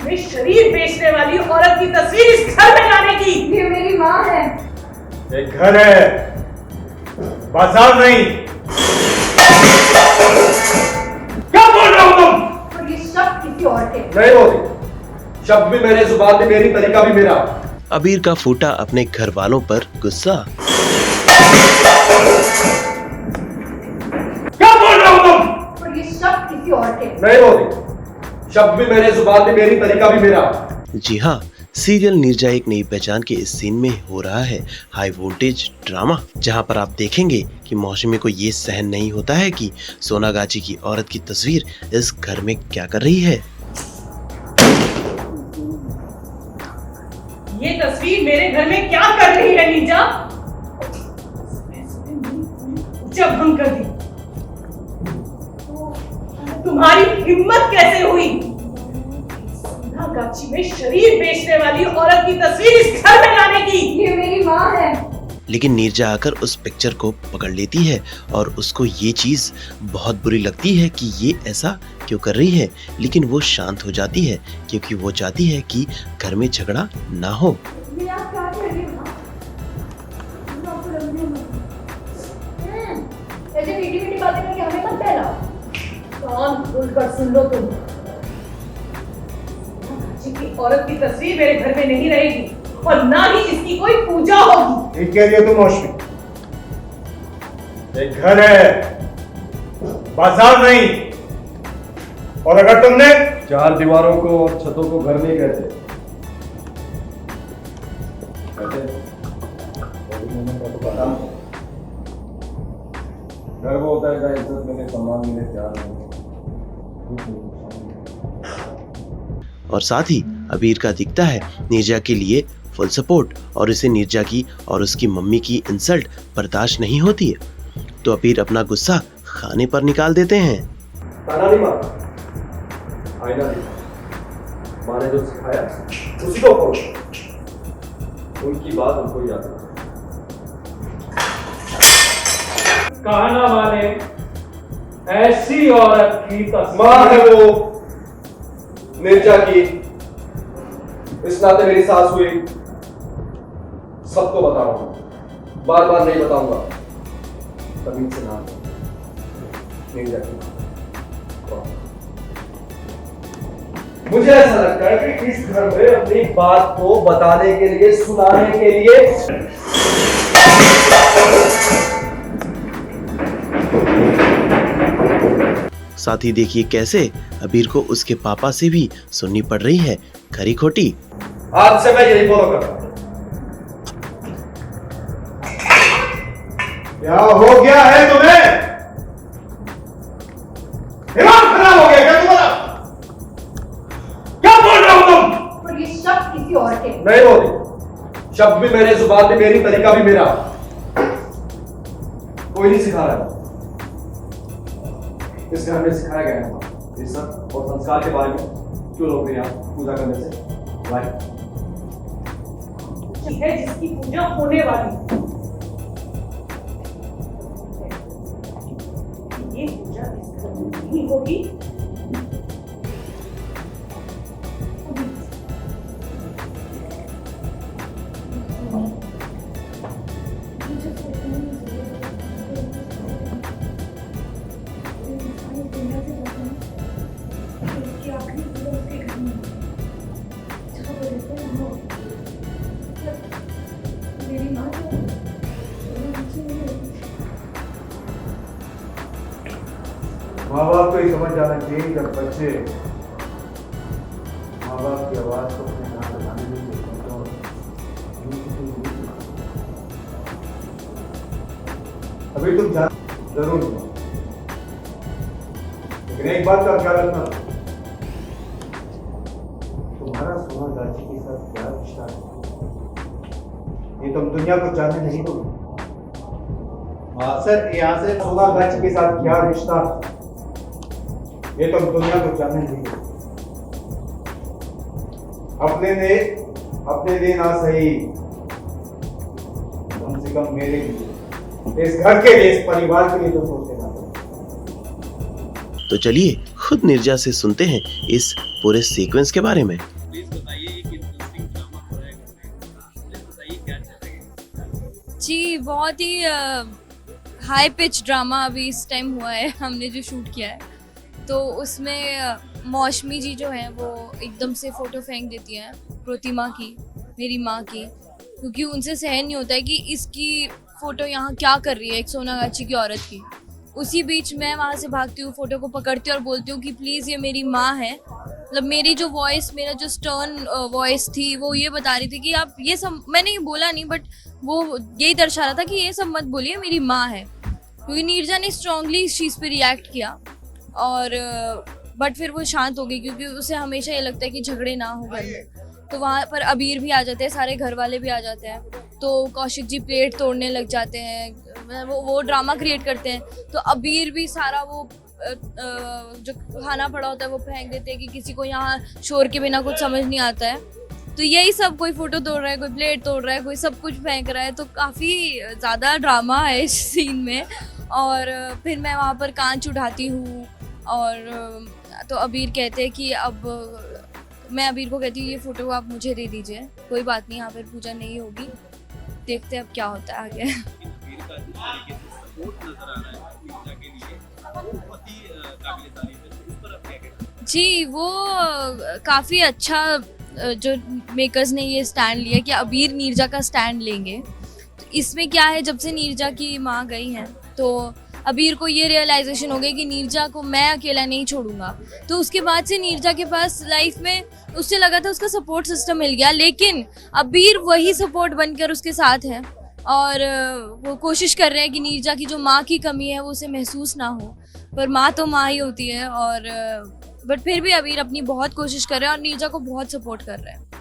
मैं शरीर बेचने वाली औरत की तस्वीर इस घर में लाने की। ये मेरी माँ है। एक घर है, बाजार नहीं। क्या बोल रहे हो तुम? और ये शब्द किसी और के। नहीं होती, शब्द भी मेरे, जुबान भी मेरी, तरीका भी मेरा। अबीर का फूटा अपने घर वालों पर गुस्सा। क्या बोल रहे हो तुम? और ये शब्द किसी और के। नहीं होती, शब्द भी मेरे, जुबान भी मेरी, तरीका भी मेरा। जी हाँ, सीरियल नीरजा एक नई पहचान के इस सीन में हो रहा है हाई वोल्टेज ड्रामा, जहां पर आप देखेंगे कि मौसमी को ये सहन नहीं होता है कि सोनागाची की औरत की तस्वीर इस घर में क्या कर रही है। ये तस्वीर मेरे घर में क्या कर रही है नीरजा? जब हम कर दी, तुम्हारी हिम्मत कैसे हुई सोनागाची में शरीर बेचने वाली औरत की तस्वीर इस घर में लाने की? ये मेरी माँ है। लेकिन नीरजा आकर उस पिक्चर को पकड़ लेती है और उसको ये चीज बहुत बुरी लगती है कि ये ऐसा क्यों कर रही है, लेकिन वो शांत हो जाती है क्योंकि वो चाहती है कि घर में झगड़ा ना हो। ये आप क्या कर रही हो? ऐसे मीठी मीठी बातें करके हमें मत बहलाओ। कान खोलकर सुन लो तुम। सोनागाची की औरत की तस्वीर मेरे घर में नहीं रहेगी और ना ही इसकी कोई पूजा होगी। ठीक कह रही हो तुम मौसमी। एक घर है, बाजार नहीं। और अगर तुमने चार दीवारों को और छतों को घर नहीं कहते। घर वो होता है जहाँ इज्जत मिले, सम्मान मिले, प्यार मिले। और साथ ही अबीर का दिखता है नीरजा के लिए फुल सपोर्ट और इसे नीरजा की और उसकी मम्मी की इंसल्ट बर्दाश्त नहीं होती है, तो अबीर अपना गुस्सा खाने पर निकाल देते हैं। ताना नहीं मारा, आईना दिखा। माँ ने जो सिखाया उसी को फॉलो करो। उनकी बात उनको याद रखो। कहना माने ऐसी औरत की माँ है वो नीरजा की, इस नाते मेरी सास हुई। सबको बता रहा हूं, बार बार नहीं बताऊंगा। तमीज से नाम नीरजा की। मुझे ऐसा लगता है कि इस घर में अपनी बात को बताने के लिए, सुनाने के लिए साथ ही देखिए कैसे अबीर को उसके पापा से भी सुननी पड़ रही है खरी खोटी। आज से मैं यही फॉलो कर रहा हूं। क्या हो गया है तुम्हें? दिमाग खराब हो गया क्या तुम्हारा? क्या बोल रहे हो तुम? और ये शब्द किसी और के। नहीं होती, शब्द भी मेरे, जुबान भी मेरी, तरीका भी मेरा। कोई नहीं सिखा रहा है। इस घर में सिखाया गया है इज्जत और संस्कार के बारे में। क्यों लोग यहाँ पूजा करने से है जिसकी पूजा होने वाली। ये पूजा इस घर में नहीं होगी। माँ बाप को ही समझ जाना चाहिए जब बच्चे माँ बाप की आवाज को अपने कान लगाने नहीं देते तो अभी तुम जान जरूर हो, लेकिन एक बात का ख्याल रखना, तुम्हारा सोनागाची के साथ क्या रिश्ता है ये तुम दुनिया को जानने नहीं दोगे। सर यहाँ से सोनागाची के साथ क्या रिश्ता ये तुम दुनिया को जानने नहीं दोगे। अपने लिए ना सही, कम से कम मेरे लिए, इस घर के लिए, इस परिवार के लिए तो सोचना। तो चलिए खुद खुद नीरजा से सुनते हैं इस पूरे सीक्वेंस के बारे में। जी बहुत ही हाई पिच ड्रामा अभी इस टाइम हुआ है हमने जो शूट किया है। तो उसमें मौसमी जी जो है वो एकदम से फ़ोटो फेंक देती हैं प्रतिमा की, मेरी माँ की, क्योंकि उनसे सहन नहीं होता है कि इसकी फ़ोटो यहाँ क्या कर रही है एक सोनागाची की औरत की। उसी बीच मैं वहाँ से भागती हूँ, फ़ोटो को पकड़ती हूँ और बोलती हूँ कि प्लीज़ ये मेरी माँ है। मतलब मेरी जो वॉइस, मेरा जो स्टर्न वॉइस थी वो ये बता रही थी कि आप ये सब, मैंने ये बोला नहीं बट वो यही दर्शा रहा था कि ये सब मत बोलिए, मेरी माँ है। क्योंकि नीरजा ने स्ट्रांगली इस चीज़ पे रिएक्ट किया और बट फिर वो शांत हो गई, क्योंकि उसे हमेशा ये लगता है कि झगड़े ना हो घर में। तो वहाँ पर अबीर भी आ जाते हैं, सारे घर वाले भी आ जाते हैं, तो कौशिक जी प्लेट तोड़ने लग जाते हैं, वो ड्रामा क्रिएट करते हैं। तो अबीर भी सारा वो जो खाना पड़ा होता है वो फेंक देते हैं कि किसी को यहाँ शोर के बिना कुछ समझ नहीं आता है। तो यही सब, कोई फ़ोटो तोड़ रहा है, कोई प्लेट तोड़ रहा है, कोई सब कुछ फेंक रहा है। तो काफ़ी ज़्यादा ड्रामा है इस सीन में। और फिर मैं वहाँ पर कांच उठाती हूँ और तो अबीर कहते हैं कि अब मैं अबीर को कहती हूँ ये फ़ोटो आप मुझे दे दीजिए, कोई बात नहीं, यहाँ पर पूजा नहीं होगी, देखते हैं अब क्या होता है आगे। जी वो काफ़ी अच्छा जो मेकर्स ने ये स्टैंड लिया कि अबीर नीरजा का स्टैंड लेंगे। तो इसमें क्या है, जब से नीरजा की माँ गई हैं तो अबीर को ये रियलाइजेशन हो गई कि नीरजा को मैं अकेला नहीं छोड़ूंगा। तो उसके बाद से नीरजा के पास लाइफ में उससे लगा था उसका सपोर्ट सिस्टम मिल गया, लेकिन अबीर वही सपोर्ट बनकर उसके साथ है और वो कोशिश कर रहे हैं कि नीरजा की जो माँ की कमी है वो उसे महसूस ना हो। पर माँ तो माँ ही होती है और बट फिर भी अबीर अपनी बहुत कोशिश कर रहे हैं और नीरजा को बहुत सपोर्ट कर रहे हैं।